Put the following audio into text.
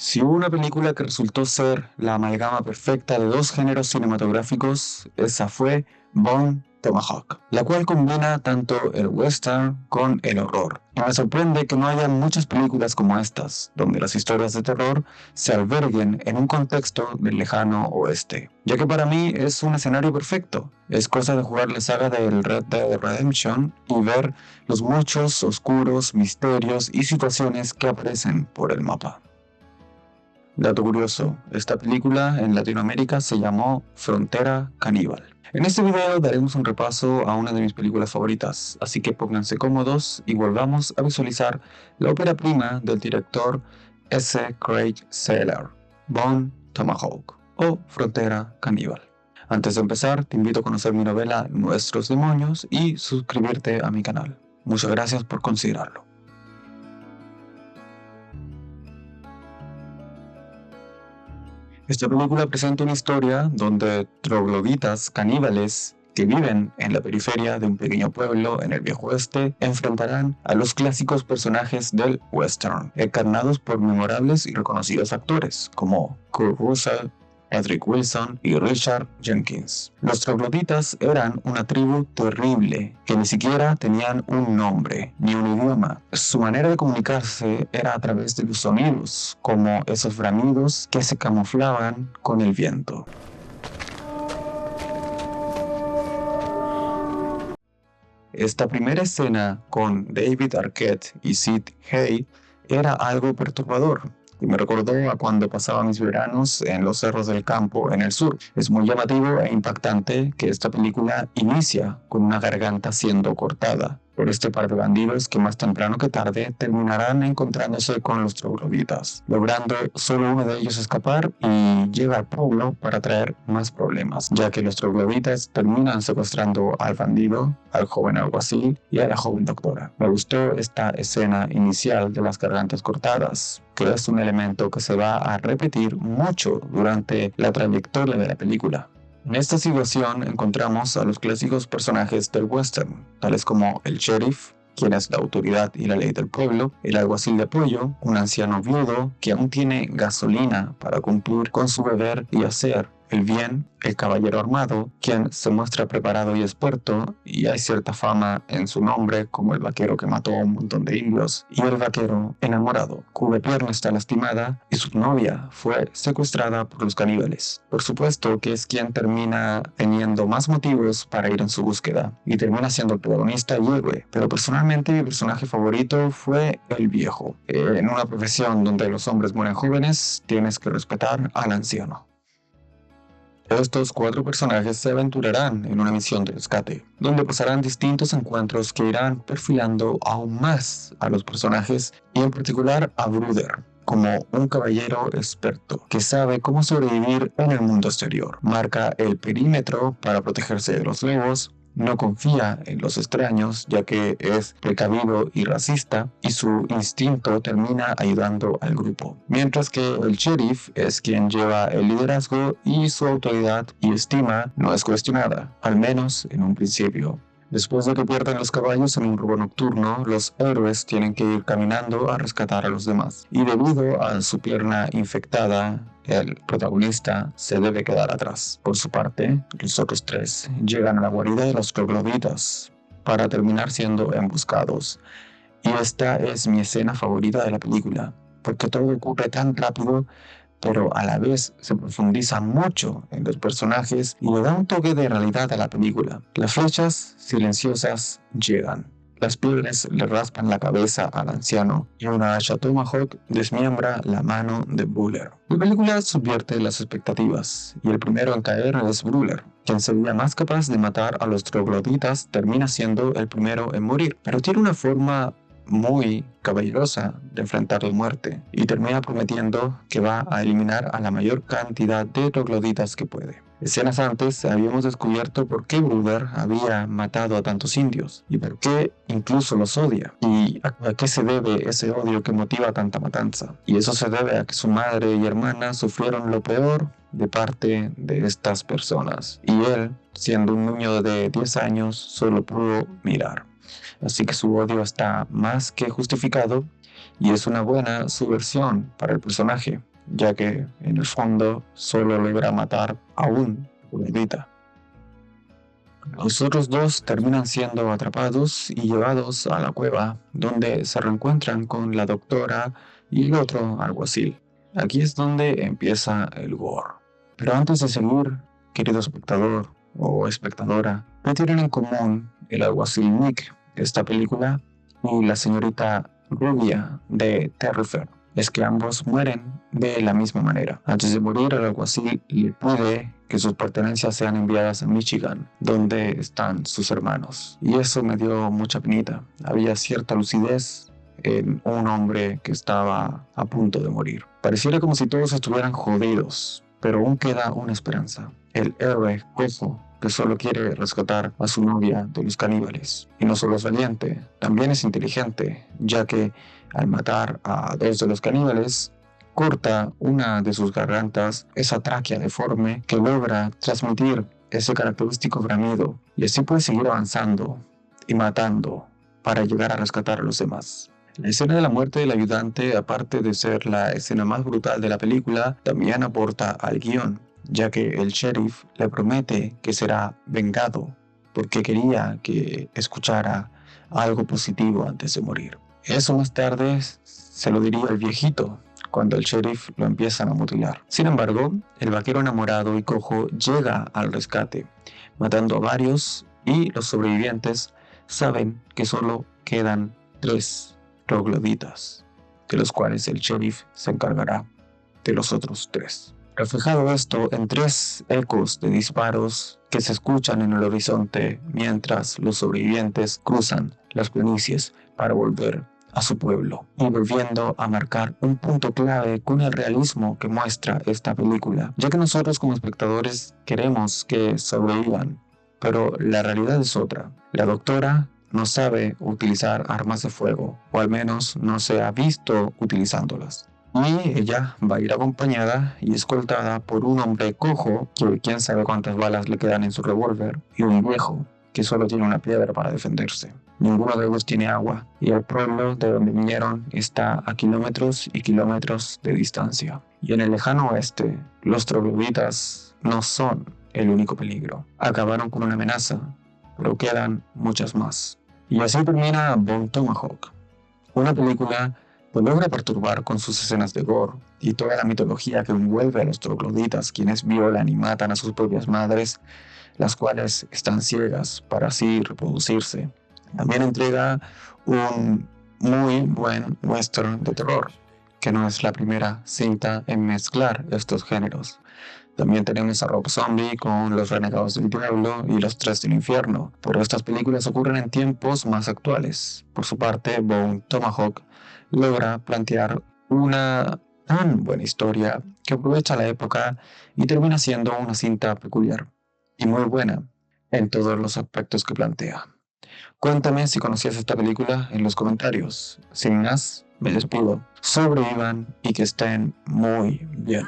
Si hubo una película que resultó ser la amalgama perfecta de dos géneros cinematográficos, esa fue Bone Tomahawk, la cual combina tanto el western con el horror. Y me sorprende que no haya muchas películas como estas, donde las historias de terror se alberguen en un contexto del lejano oeste, ya que para mí es un escenario perfecto. Es cosa de jugar la saga del Red Dead Redemption y ver los muchos oscuros misterios y situaciones que aparecen por el mapa. Dato curioso, esta película en Latinoamérica se llamó Frontera Caníbal. En este video daremos un repaso a una de mis películas favoritas, así que pónganse cómodos y volvamos a visualizar la ópera prima del director S. Craig Saylor, Bone Tomahawk o Frontera Caníbal. Antes de empezar, te invito a conocer mi novela Nuestros Demonios y suscribirte a mi canal. Muchas gracias por considerarlo. Esta película presenta una historia donde trogloditas caníbales que viven en la periferia de un pequeño pueblo en el viejo oeste enfrentarán a los clásicos personajes del western, encarnados por memorables y reconocidos actores como Kurt Russell, Patrick Wilson y Richard Jenkins. Los trogloditas eran una tribu terrible que ni siquiera tenían un nombre ni un idioma. Su manera de comunicarse era a través de los sonidos, como esos bramidos que se camuflaban con el viento. Esta primera escena con David Arquette y Sid Haig era algo perturbador y me recordó a cuando pasaba mis veranos en los cerros del campo en el sur. Es muy llamativo e impactante que esta película inicia con una garganta siendo cortada por este par de bandidos que más temprano que tarde terminarán encontrándose con los trogloditas, logrando solo uno de ellos escapar y llega al pueblo para traer más problemas, ya que los trogloditas terminan secuestrando al bandido, al joven alguacil y a la joven doctora. Me gustó esta escena inicial de las gargantas cortadas, que es un elemento que se va a repetir mucho durante la trayectoria de la película. En esta situación encontramos a los clásicos personajes del western, tales como el sheriff, quien es la autoridad y la ley del pueblo, el alguacil de apoyo, un anciano viudo que aún tiene gasolina para cumplir con su deber y hacer el bien, el caballero armado, quien se muestra preparado y experto, y hay cierta fama en su nombre como el vaquero que mató a un montón de indios, y el vaquero enamorado, cuya pierna está lastimada y su novia fue secuestrada por los caníbales. Por supuesto que es quien termina teniendo más motivos para ir en su búsqueda, y termina siendo el protagonista y héroe, pero personalmente mi personaje favorito fue el viejo. En una profesión donde los hombres mueren jóvenes, tienes que respetar al anciano. Estos cuatro personajes se aventurarán en una misión de rescate, donde pasarán distintos encuentros que irán perfilando aún más a los personajes y en particular a Bruder, como un caballero experto que sabe cómo sobrevivir en el mundo exterior. Marca el perímetro para protegerse de los lobos, no confía en los extraños ya que es precavido y racista y su instinto termina ayudando al grupo. Mientras que el sheriff es quien lleva el liderazgo y su autoridad y estima no es cuestionada, al menos en un principio. Después de que pierdan los caballos en un robo nocturno, los héroes tienen que ir caminando a rescatar a los demás. Y debido a su pierna infectada, el protagonista se debe quedar atrás. Por su parte, los otros tres llegan a la guarida de los trogloditas para terminar siendo emboscados. Y esta es mi escena favorita de la película, porque todo ocurre tan rápido, pero a la vez se profundiza mucho en los personajes y le da un toque de realidad a la película. Las flechas silenciosas llegan. Las piedras le raspan la cabeza al anciano y una hacha Tomahawk desmiembra la mano de Buller. La película subvierte las expectativas y el primero en caer es Buller. Quien sería más capaz de matar a los trogloditas termina siendo el primero en morir, pero tiene una forma muy caballerosa de enfrentar la muerte y termina prometiendo que va a eliminar a la mayor cantidad de trogloditas que puede. Escenas antes habíamos descubierto por qué Bruder había matado a tantos indios y por qué incluso los odia y a qué se debe ese odio que motiva tanta matanza. Y eso se debe a que su madre y hermana sufrieron lo peor de parte de estas personas y él, siendo un niño de 10 años, solo pudo mirar. Así que su odio está más que justificado y es una buena subversión para el personaje. ya que en el fondo solo logra matar a un troglodita. Los otros dos terminan siendo atrapados y llevados a la cueva, donde se reencuentran con la doctora y el otro alguacil. Aquí es donde empieza el gore. Pero antes de seguir, querido espectador o espectadora, ¿qué tienen en común el alguacil Nick de esta película y la señorita rubia de Terrifier? Es que ambos mueren de la misma manera. Antes de morir, el alguacil le pide que sus pertenencias sean enviadas a Michigan, donde están sus hermanos. Y eso me dio mucha penita. Había cierta lucidez en un hombre que estaba a punto de morir. Pareciera como si todos estuvieran jodidos, pero aún queda una esperanza. El héroe cojo que solo quiere rescatar a su novia de los caníbales. Y no solo es valiente, también es inteligente, ya que al matar a dos de los caníbales, corta una de sus gargantas, esa tráquea deforme que logra transmitir ese característico bramido, y así puede seguir avanzando y matando para llegar a rescatar a los demás. La escena de la muerte del ayudante, aparte de ser la escena más brutal de la película, también aporta al guión, ya que el sheriff le promete que será vengado porque quería que escuchara algo positivo antes de morir. Eso más tarde se lo diría el viejito cuando el sheriff lo empiezan a mutilar. Sin embargo, el vaquero enamorado y cojo llega al rescate, matando a varios, y los sobrevivientes saben que solo quedan 3 trogloditas, de los cuales el sheriff se encargará de los otros 3. Reflejado esto en 3 ecos de disparos que se escuchan en el horizonte mientras los sobrevivientes cruzan las planicies para volver a su pueblo, y volviendo a marcar un punto clave con el realismo que muestra esta película, ya que nosotros como espectadores queremos que sobrevivan, pero la realidad es otra. La doctora no sabe utilizar armas de fuego, o al menos no se ha visto utilizándolas. Y ella va a ir acompañada y escoltada por un hombre cojo, que quién sabe cuántas balas le quedan en su revólver, y un viejo, que solo tiene una piedra para defenderse. Ninguno de ellos tiene agua, y el pueblo de donde vinieron está a kilómetros y kilómetros de distancia. Y en el lejano oeste, los trogloditas no son el único peligro. Acabaron con una amenaza, pero quedan muchas más. Y así termina Bone Tomahawk, una película que logra perturbar con sus escenas de gore y toda la mitología que envuelve a los trogloditas, quienes violan y matan a sus propias madres, las cuales están ciegas para así reproducirse. También entrega un muy buen western de terror, que no es la primera cinta en mezclar estos géneros. También tenemos a Rob Zombie con Los Renegados del Diablo y Los Tres del Infierno, pero estas películas ocurren en tiempos más actuales. Por su parte, Bone Tomahawk logra plantear una tan buena historia que aprovecha la época y termina siendo una cinta peculiar y muy buena en todos los aspectos que plantea. Cuéntame si conocías esta película en los comentarios. Sin más, me despido. Sobrevivan y que estén muy bien.